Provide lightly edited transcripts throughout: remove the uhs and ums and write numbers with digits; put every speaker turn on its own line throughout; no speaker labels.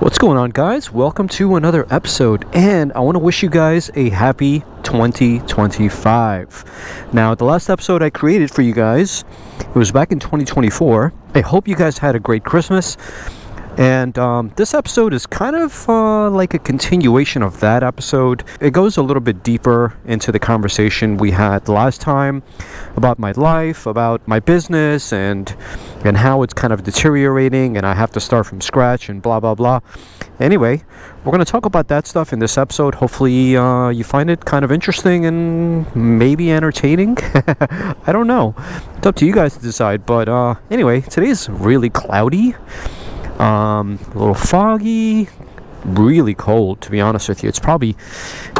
What's going on, guys? Welcome to another episode, and I want to wish you guys a happy 2025. Now, the last episode I created for you guys, it was back in 2024. I hope you guys had a great Christmas. And this episode is kind of like a continuation of that episode. It goes a little bit deeper into the conversation we had last time about my life, about my business, and how it's kind of deteriorating, and I have to start from scratch, and blah, blah, blah. Anyway, we're going to talk about that stuff in this episode. Hopefully you find it kind of interesting and maybe entertaining. I don't know. It's up to you guys to decide. But anyway, today's really cloudy. A little foggy, really cold, to be honest with you. It's probably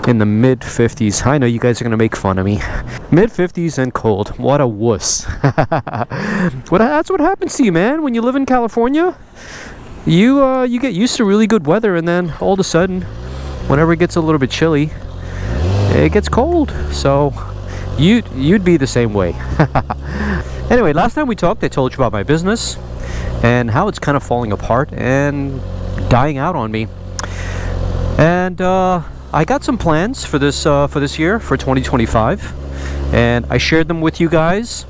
in the mid 50s. I know you guys are gonna make fun of me. Mid 50s and cold. What a wuss. That's what happens to you, man, when you live in California. You get used to really good weather, and then all of a sudden, whenever it gets a little bit chilly, it gets cold. So you'd be the same way. Anyway, last time we talked, I told you about my business and how it's kind of falling apart and dying out on me. And I got some plans for this year, for 2025, and I shared them with you guys.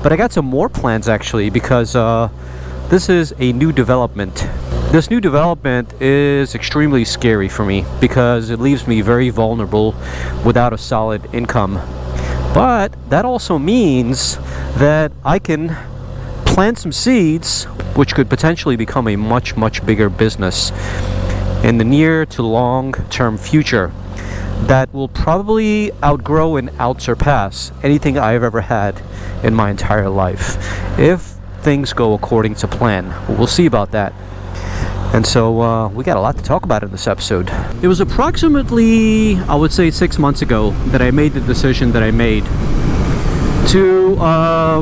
But I got some more plans, actually, because this is a new development. This new development is extremely scary for me because it leaves me very vulnerable without a solid income. But that also means that I can plant some seeds which could potentially become a much, much bigger business in the near to long term future that will probably outgrow and outsurpass anything I've ever had in my entire life, if things go according to plan. We'll see about that. And so we got a lot to talk about in this episode. It was approximately, I would say, 6 months ago that I made the decision that I made to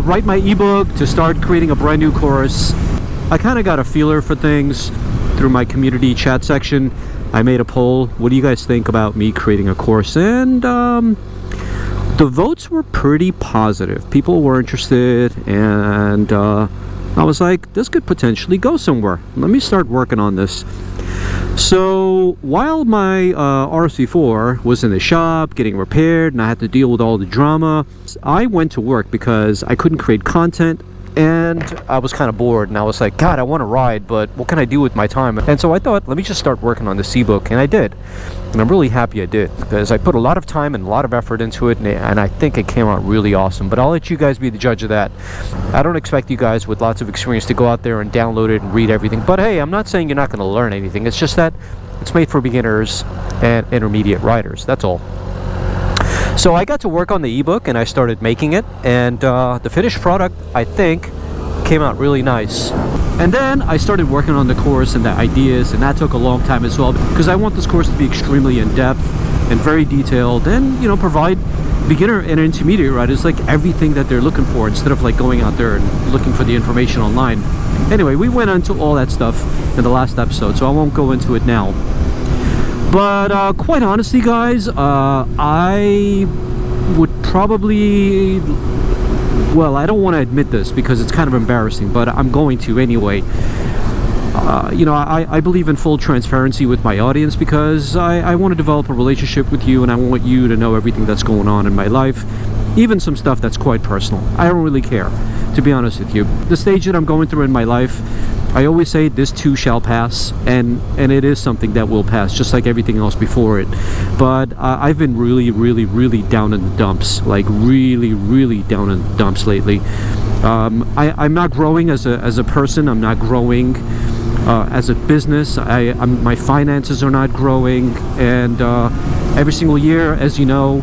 write my ebook, to start creating a brand new course. I kind of got a feeler for things through my community chat section. I made a poll. What do you guys think about me creating a course? And the votes were pretty positive. People were interested, and I was like, this could potentially go somewhere. Let me start working on this. So while my RSV4 was in the shop getting repaired and I had to deal with all the drama, I went to work because I couldn't create content and I was kind of bored, and I was like, God, I want to ride, but what can I do with my time? And so I thought, let me just start working on this ebook, and I did. And I'm really happy I did, because I put a lot of time and a lot of effort into it, and I think it came out really awesome. But I'll let you guys be the judge of that. I don't expect you guys with lots of experience to go out there and download it and read everything. But hey, I'm not saying you're not going to learn anything. It's just that it's made for beginners and intermediate riders. That's all. So I got to work on the ebook, and I started making it, and the finished product, I think, came out really nice. And then I started working on the course and the ideas, and that took a long time as well, because I want this course to be extremely in-depth and very detailed, and provide beginner and intermediate riders like everything that they're looking for, instead of like going out there and looking for the information online. Anyway, we went into all that stuff in the last episode, so I won't go into it now. But quite honestly, guys, I would probably, well, I don't want to admit this because it's kind of embarrassing, but I'm going to anyway. I believe in full transparency with my audience, because I want to develop a relationship with you, and I want you to know everything that's going on in my life, even some stuff that's quite personal. I don't really care, to be honest with you. The stage that I'm going through in my life, I always say this too shall pass, and it is something that will pass, just like everything else before it. But I've been really, really, really down in the dumps, like really, really down in the dumps lately. I'm not growing as a person. I'm not growing as a business. My finances are not growing, and every single year, as you know,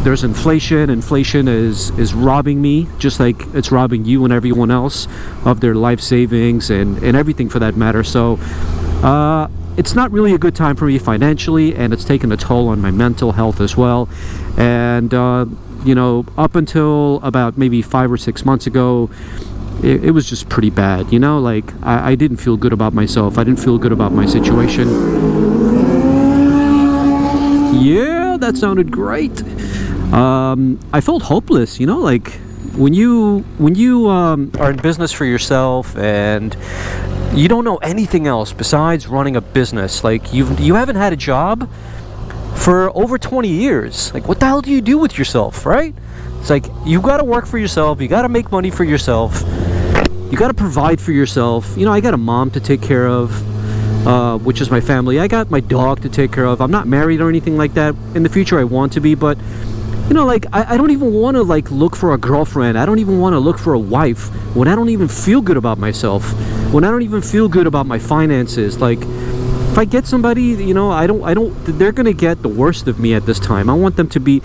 there's inflation. Inflation is robbing me, just like it's robbing you and everyone else of their life savings and everything for that matter. So it's not really a good time for me financially, and it's taken a toll on my mental health as well. And up until about maybe 5 or 6 months ago, it was just pretty bad. Like I didn't feel good about myself. I didn't feel good about my situation. Yeah, that sounded great. I felt hopeless, like when you are in business for yourself, and you don't know anything else besides running a business. Like, you haven't had a job for over 20 years. Like, what the hell do you do with yourself, right? It's like, you got to work for yourself, you got to make money for yourself, you got to provide for yourself. You know, I got a mom to take care of, which is my family. I got my dog to take care of. I'm not married or anything like that. In the future I want to be, but you know, like, I don't even want to like look for a girlfriend. I don't even want to look for a wife when I don't even feel good about myself, when I don't even feel good about my finances. Like, if I get somebody, you know, they're gonna get the worst of me at this time. I want them to be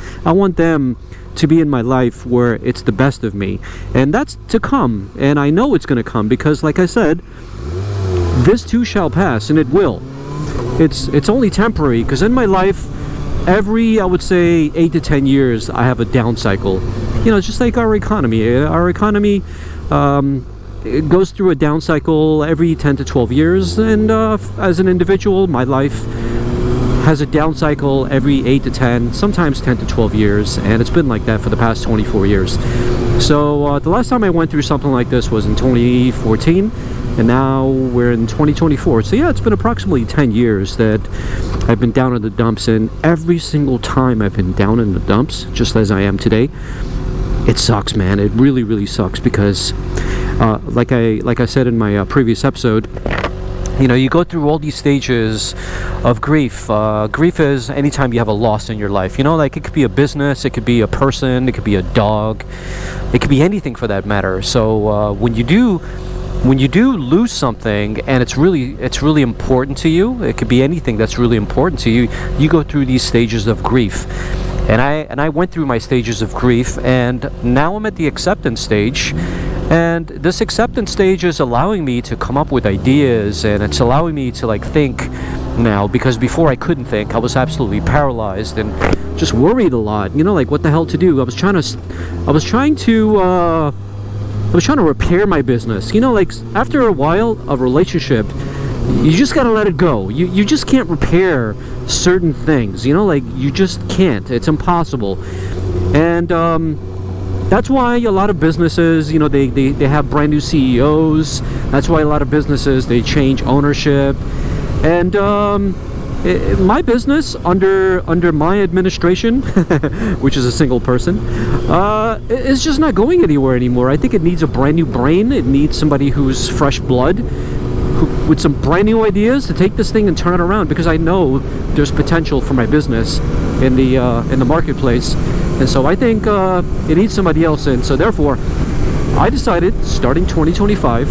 in my life where it's the best of me, and that's to come, and I know it's gonna come, because like I said, this too shall pass, and it will. It's only temporary, because in my life, every, I would say, 8 to 10 years, I have a down cycle. You know, it's just like our economy. Our economy, it goes through a down cycle every 10 to 12 years, and as an individual, my life has a down cycle every 8 to 10, sometimes 10 to 12 years, and it's been like that for the past 24 years. So the last time I went through something like this was in 2014, and now we're in 2024. So yeah, it's been approximately 10 years that I've been down in the dumps, and every single time I've been down in the dumps, just as I am today, it sucks, man. It really, really sucks, because like I said in my previous episode, you know, you go through all these stages of grief. Grief is anytime you have a loss in your life. You know, like, it could be a business, it could be a person, it could be a dog, it could be anything for that matter. So when you do lose something, and it's really important to you, it could be anything that's really important to you, you go through these stages of grief. And I went through my stages of grief, and now I'm at the acceptance stage. And this acceptance stage is allowing me to come up with ideas, and it's allowing me to like think now, because before I couldn't think. I was absolutely paralyzed and just worried a lot, you know, like, what the hell to do. I was trying to repair my business. You know, like, after a while of relationship, you just gotta let it go. You just can't repair certain things, you know, like, you just can't. It's impossible. And that's why a lot of businesses, you know, they have brand new CEOs. That's why a lot of businesses, they change ownership. And my business, under my administration, which is a single person, is just not going anywhere anymore. I think it needs a brand new brain. It needs somebody who's fresh blood, with some brand new ideas to take this thing and turn it around, because I know there's potential for my business in the marketplace. And so I think it needs somebody else in. So therefore, I decided, starting 2025,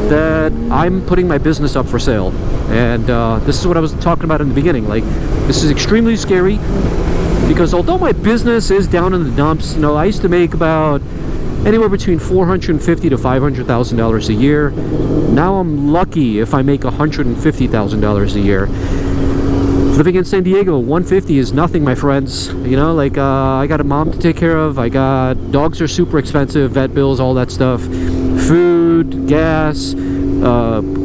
that I'm putting my business up for sale. And this is what I was talking about in the beginning. Like, this is extremely scary, because although my business is down in the dumps, you know, I used to make about anywhere between $450,000 to $500,000 a year. Now I'm lucky if I make $150,000 a year. Living in San Diego, $150 is nothing, my friends. You know, like, I got a mom to take care of. I got dogs are super expensive, vet bills, all that stuff, food, gas,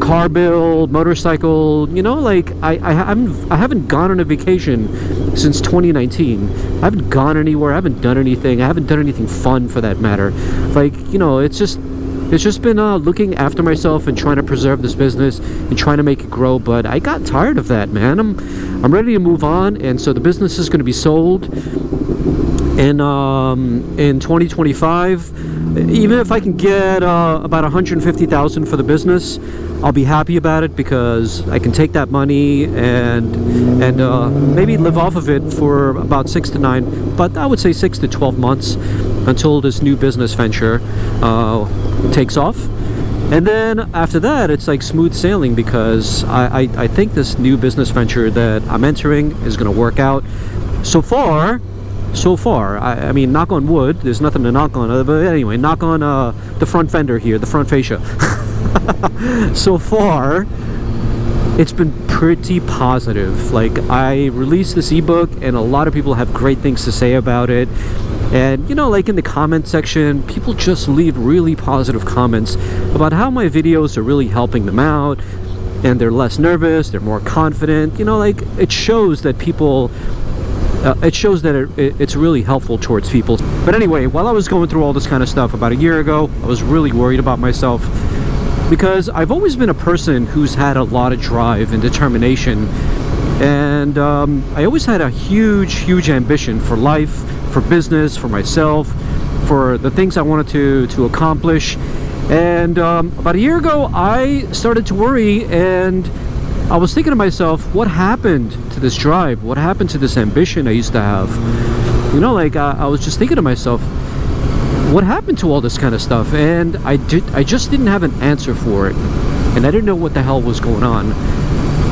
car bill, motorcycle. You know, like, I haven't gone on a vacation since 2019. I haven't gone anywhere. I haven't done anything. I haven't done anything fun, for that matter. Like, you know, it's just been looking after myself and trying to preserve this business and trying to make it grow. But I got tired of that, man. I'm ready to move on, and so the business is going to be sold in 2025. Even if I can get about $150,000 for the business, I'll be happy about it, because I can take that money and maybe live off of it for about 6 to 9, but I would say 6 to 12 months until this new business venture takes off. And then after that, it's like smooth sailing, because I think this new business venture that I'm entering is going to work out. So far, I mean, knock on wood, there's nothing to knock on, but anyway, knock on the front fender here, the front fascia. So far, it's been pretty positive. Like, I released this ebook, and a lot of people have great things to say about it. And, you know, like, in the comment section, people just leave really positive comments about how my videos are really helping them out, and they're less nervous, they're more confident. You know, like, it shows that people, it's really helpful towards people. But anyway, while I was going through all this kind of stuff about a year ago, I was really worried about myself. because I've always been a person who's had a lot of drive and determination, and I always had a huge ambition for life, for business, for myself, for the things I wanted to accomplish. And about a year ago, I started to worry, and I was thinking to myself, what happened to this drive? What happened to this ambition I used to have? You know, like I was just thinking to myself, what happened to all this kind of stuff? And I just didn't have an answer for it, and I didn't know what the hell was going on.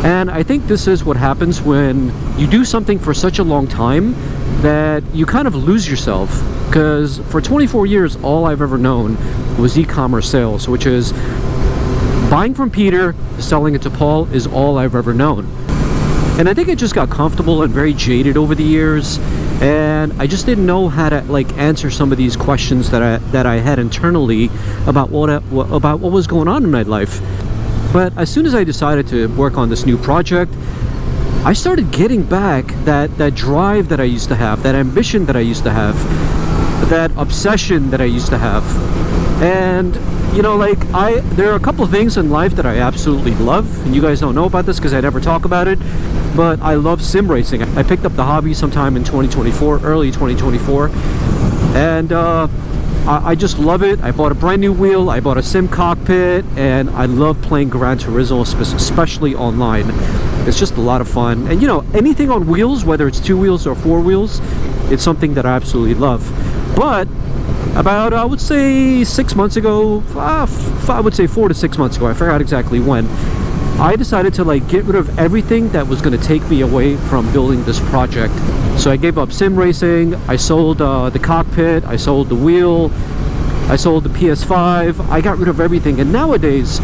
And I think this is what happens when you do something for such a long time that you kind of lose yourself. Because for 24 years, all I've ever known was e-commerce sales, which is buying from Peter, selling it to Paul, is all I've ever known. And I think I just got comfortable and very jaded over the years, and I just didn't know how to like answer some of these questions that I had internally about what was going on in my life. But as soon as I decided to work on this new project, I started getting back that drive that I used to have, that ambition that I used to have, that obsession that I used to have. And you know, like there are a couple of things in life that I absolutely love, and you guys don't know about this because I never talk about it, but I love sim racing. I picked up the hobby sometime in 2024, early 2024, and I just love it. I bought a brand new wheel, I bought a sim cockpit, and I love playing Gran Turismo, especially online. It's just a lot of fun. And you know, anything on wheels, whether it's 2 wheels or 4 wheels, it's something that I absolutely love. But about, I would say 6 months ago, I would say 4 to 6 months ago, I forgot exactly when, I decided to like get rid of everything that was going to take me away from building this project. So I gave up sim racing, I sold the cockpit, I sold the wheel, I sold the PS5, I got rid of everything. And nowadays,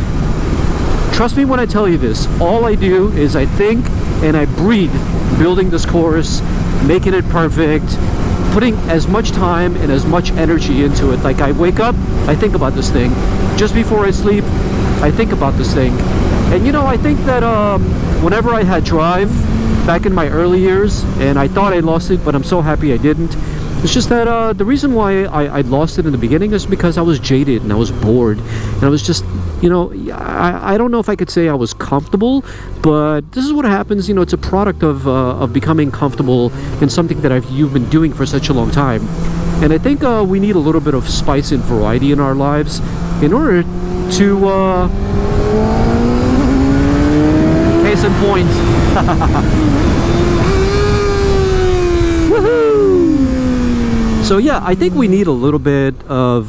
trust me when I tell you this, all I do is I think and I breathe building this course, making it perfect, putting as much time and as much energy into it. Like I wake up, I think about this thing. Just before I sleep, I think about this thing. And you know, I think that whenever I had drive back in my early years, and I thought I lost it, but I'm so happy I didn't. It's just that the reason why I lost it in the beginning is because I was jaded and I was bored, and I was just, you know, I don't know if I could say I was comfortable, but this is what happens. You know, it's a product of becoming comfortable in something that you've been doing for such a long time. And I think we need a little bit of spice and variety in our lives in order to case in point. So yeah, I think we need a little bit of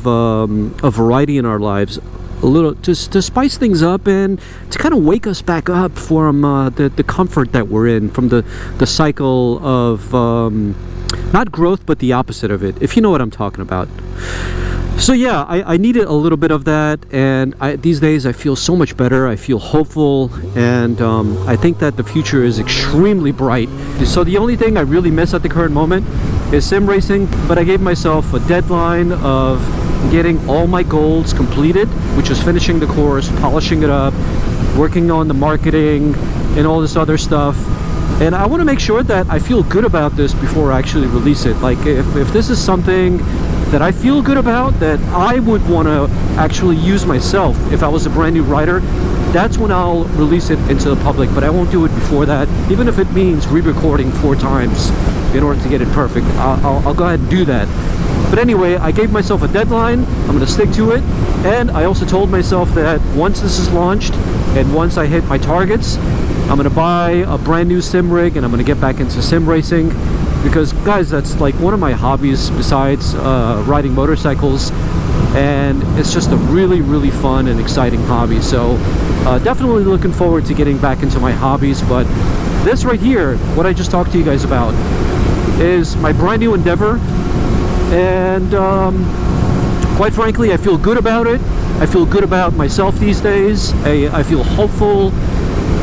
variety in our lives, a little to spice things up and to kind of wake us back up from the comfort that we're in, from the cycle of not growth but the opposite of it, if you know what I'm talking about. So yeah, I needed a little bit of that, and these days I feel so much better. I feel hopeful, and I think that the future is extremely bright. So the only thing I really miss at the current moment is sim racing, but I gave myself a deadline of getting all my goals completed, which is finishing the course, polishing it up, working on the marketing and all this other stuff. And I want to make sure that I feel good about this before I actually release it. Like if this is something that I feel good about, that I would want to actually use myself if I was a brand new rider, that's when I'll release it into the public. But I won't do it before that, even if it means re-recording 4 times in order to get it perfect. I'll go ahead and do that. But anyway, I gave myself a deadline. I'm going to stick to it. And I also told myself that once this is launched and once I hit my targets, I'm going to buy a brand new sim rig and I'm going to get back into sim racing. Because guys, that's like one of my hobbies besides riding motorcycles, and it's just a really fun and exciting hobby. So definitely looking forward to getting back into my hobbies. But this right here, what I just talked to you guys about, is my brand new endeavor, and quite frankly, I feel good about it. I feel good about myself these days. I feel hopeful,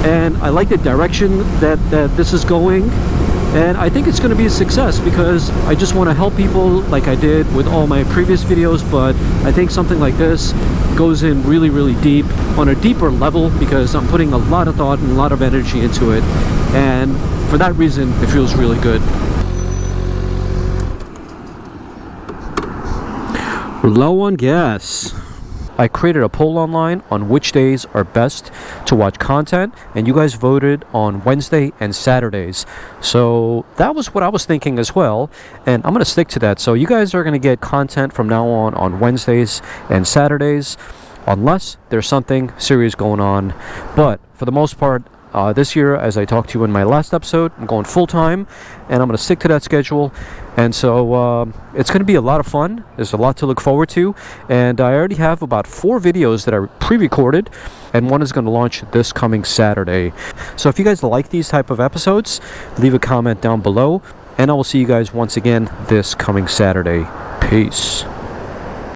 and I like the direction that this is going. And I think it's going to be a success because I just want to help people like I did with all my previous videos, but I think something like this goes in really deep, on a deeper level, because I'm putting a lot of thought and a lot of energy into it, and for that reason it feels really good. Low on gas. I created a poll online on which days are best to watch content, and you guys voted on Wednesday and Saturdays. So that was what I was thinking as well, and I'm going to stick to that. So you guys are going to get content from now on Wednesdays and Saturdays, unless there's something serious going on. But for the most part, this year, as I talked to you in my last episode, I'm going full-time, and I'm going to stick to that schedule. And so it's going to be a lot of fun. There's a lot to look forward to. And I already have about 4 videos that I pre-recorded, and one is going to launch this coming Saturday. So if you guys like these type of episodes, leave a comment down below, and I will see you guys once again this coming Saturday. Peace.